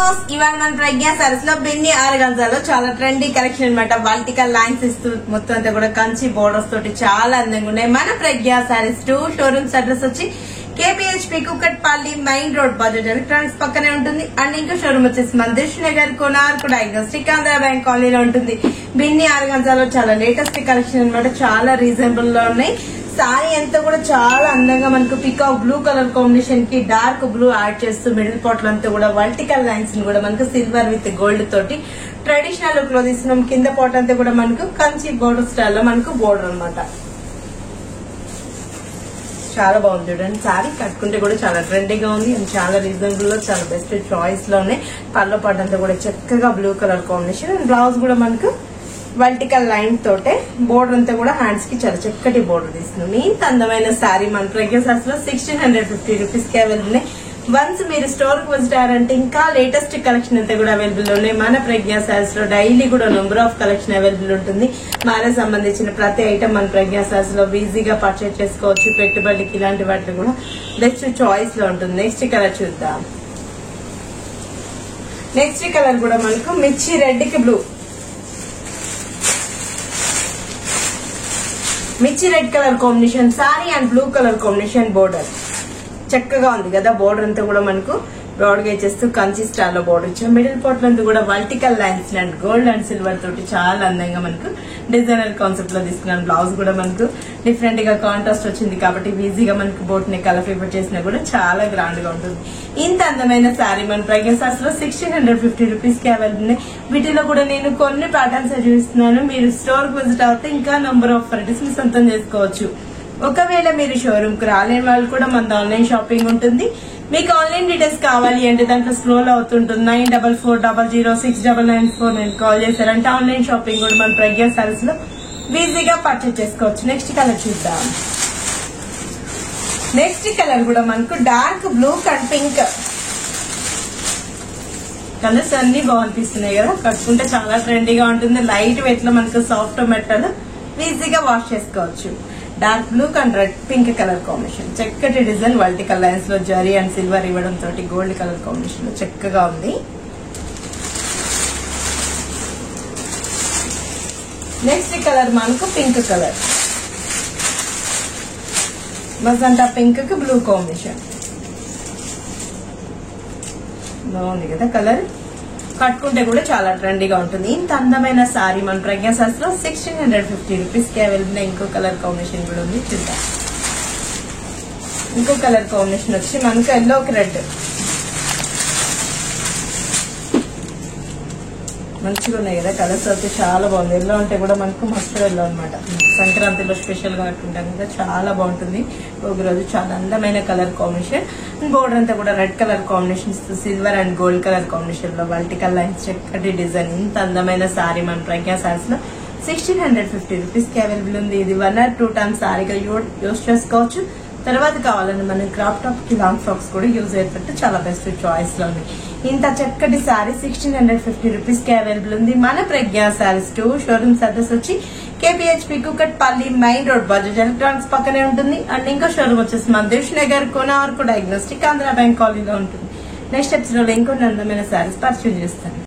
Viewers, ఇవాళ మన ప్రజ్ఞా సారీస్ లో బిన్ని ఆర్గాన్జాలో చాలా ట్రెండీ కలెక్షన్ అన్నమాట. వర్టికల్ లైన్స్ ఇస్తూ మొత్తం అంతా కూడా కంచి బోర్డర్స్ తోటి చాలా అందంగా ఉన్నాయి. మన ప్రజ్ఞా సారీస్ 2 షోరూమ్స్ అడ్రస్ వచ్చి KPHP Kukatpally main road Bajaj electronics పక్కనే ఉంటుంది. అండ్ ఇంకో షోరూమ్ వచ్చేసి మన దిల్షుక్ నగర్ కోనార్క్ డయాగ్నోస్టిక్ ఆంధ్ర బ్యాంక్ కాలనీలో ఉంటుంది. బిన్ని ఆర్గాన్జాలో చాలా లేటెస్ట్ కలెక్షన్ అన్నమాట. చాలా రీజనబుల్ లో ఉన్నాయి. సారీ అంతా కూడా చాలా అందంగా మనకు పికాక్ బ్లూ కలర్ కాంబినేషన్ కి డార్క్ బ్లూ యాడ్ చేస్తూ మిడిల్ పార్ట్ అంతా కూడా వర్టికల్ లైన్స్ ని కూడా మనకు సిల్వర్ విత్ గోల్డ్ తోటి ట్రెడిషనల్ లుక్ లో తీసుకున్నాం. కింద పార్ట్ అంతా కూడా మనకు కంచి బోర్డర్ స్టైల్ లో మనకు బోర్డర్ అన్నమాట. చాలా బాగుంది చూడండి. సారీ కట్టుకుంటే కూడా చాలా ట్రెండీగా ఉంది అండ్ చాలా రీజనబుల్ లో చాలా బెస్ట్ చాయిస్ లో ఉన్నాయి. పళ్ళ పార్ట్ అంతా కూడా చక్కగా blue colour combination and blouse కూడా మనకు వర్టికల్ లైన్ తోటే బోర్డర్ అంతా కూడా హ్యాండ్స్ కి చాలా చక్కటి బోర్డర్ తీసుకున్నాం. ఇంత అందమైన శారీ మన ప్రజ్ఞా సారీస్ లో 1650 రూపీస్ కి అవైలబుల్ ఉన్నాయి. వన్స్ మీరు స్టోర్ కి వచ్చారంటే ఇంకా లేటెస్ట్ కలెక్షన్ అంతా కూడా అవైలబుల్ ఉన్నాయి. మన ప్రజ్ఞా సారీస్ లో డైలీ కూడా నెంబర్ ఆఫ్ కలెక్షన్ అవైలబుల్ ఉంటుంది. మ్యారేజ్ సంబంధించిన ప్రతి ఐటమ్ మన ప్రజ్ఞా సారీస్ లో ఈజీగా పర్చేజ్ చేసుకోవచ్చు. పెట్టుబడికి ఇలాంటి వాటిలో కూడా బెస్ట్ చాయిస్ లో ఉంటుంది. నెక్స్ట్ కలర్ చూద్దాం. నెక్స్ట్ కలర్ కూడా మనకు మిర్చి రెడ్ కి బ్లూ, మిర్చి red colour combination sorry and blue colour combination border చక్కగా ఉంది కదా. బోర్డర్ అంతా కూడా మనకు బ్రాడ్ గా చేస్తూ కంచి స్టైల్ లో బోర్డర్ ఇచ్చాం. మిడిల్ పార్ట్ అంతా కూడా vertical lines and gold and silver తోటి చాలా అందంగా మనకు డిజైనర్ కాన్సెప్ట్ లో తీసుకున్నాం. బ్లౌజ్ కూడా మనకు డిఫరెంట్ గా కాంట్రాస్ట్ వచ్చింది కాబట్టి ఈజీగా మనకు బోట్ ని కలర్ ఫీవర్ చేసినా కూడా చాలా గ్రాండ్ గా ఉంటుంది. ఇంత అందమైన శారీ మన ప్రజ్ఞా సారీస్ లో 1650 రూపీస్ కి అవైలబుల్ ఉన్నాయి. వీటిలో కూడా నేను కొన్ని ప్యాటర్న్స్ చూపిస్తున్నాను. మీరు స్టోర్ కి విజిట్ అవుతే ఇంకా నంబర్ ఆఫ్ వెరైటీస్ ని సొంతం చేసుకోవచ్చు. ఒకవేళ మీరు షోరూమ్ కు రాలేని వాళ్ళు కూడా మన ఆన్లైన్ షాపింగ్ ఉంటుంది. మీకు ఆన్లైన్ డీటెయిల్స్ కావాలి అంటే దాంట్లో స్క్రోల్ అవుతుంటుంది 9440069949 కాల్ చేశారంటే ఆన్లైన్ షాపింగ్ కూడా మన ప్రజ్ఞా సారీస్ లో ఈజీగా పర్చేజ్ చేసుకోవచ్చు. నెక్స్ట్ కలర్ చూద్దాం. నెక్స్ట్ కలర్ కూడా మనకు dark blue and pink colours అన్ని బాగునిపిస్తున్నాయి కదా. కట్టుకుంటే చాలా ట్రెండీగా ఉంటుంది. లైట్ వెయిట్ లో మనకు సాఫ్ట్ మెటల్ ఈజీగా వాష్ చేసుకోవచ్చు. Dark blue and red pink colour combination చక్కటి డిజైన్ వర్టికల్ లైన్స్ లో జరీ అండ్ సిల్వర్ ఇవ్వడం తోటి గోల్డ్ కలర్ కాంబినేషన్ లో చక్కగా ఉంది. నెక్స్ట్ కలర్ మనకు పింక్ కలర్, మజంటా పింక్ కి బ్లూ కాంబినేషన్ బాగుంది కదా. కలర్ కట్టుకుంటే కూడా చాలా ట్రెండీగా ఉంటుంది. ఇంత అందమైన సారీ మన ప్రజ్ఞా సారీస్ లో 1650 రూపీస్ కి అవైలబుల్. ఇంకో కలర్ కాంబినేషన్ కూడా ఉంది చూద్దాం. ఇంకో కలర్ కాంబినేషన్ వచ్చి మనకు ఎల్లోకి రెడ్ మంచిగా ఉన్నాయి కదా. కలర్స్ అయితే చాలా బాగుంది. ఎల్లో అంటే కూడా మనకు మస్టర్డ్ ఎల్లో అనమాట. సంక్రాంతిలో స్పెషల్ గా కట్టుకుంటాం కదా, చాలా బాగుంటుంది. ఒక రోజు చాలా అందమైన కలర్ కాంబినేషన్. బోర్డర్ అంతా కూడా red colour combinations silver and gold colour combination లో వర్టికల్ లైన్స్ చక్కటి డిజైన్. ఇంత అందమైన సారీ మన ప్రజ్ఞా సారీస్ లో 1650 రూపీస్ కి అవైలబుల్ ఉంది. ఇది 1 or 2 టైమ్స్ సారీగా యూజ్ చేసుకోవచ్చు. తర్వాత కావాలని మనం క్రాప్ టాప్ కి లాంగ్ ఫ్రాక్స్ కూడా యూజ్ అయ్యేటట్టు చాలా బెస్ట్ చాయిస్ లో ఉంది. ఇంత చక్కటి సారీ 1650 రూపీస్ కి అవైలబుల్ ఉంది. మన ప్రజ్ఞా సారీస్ 2 షోరూమ్స్ అడ్రస్ వచ్చి KPHP Kukatpally main road Bajaj electronics పక్కనే ఉంటుంది. అండ్ ఇంకో షోరూమ్ వచ్చేసి మన దిల్షుక్ నగర్ కోనార్క్ డయాగ్నోస్టిక్ ఆంధ్ర బ్యాంక్ కాలనీలో ఉంటుంది. నెక్స్ట్ ఎపిసోడ్ లో ఇంకొన్ని అందమైన సారీస్ పరిచయం చేస్తాను.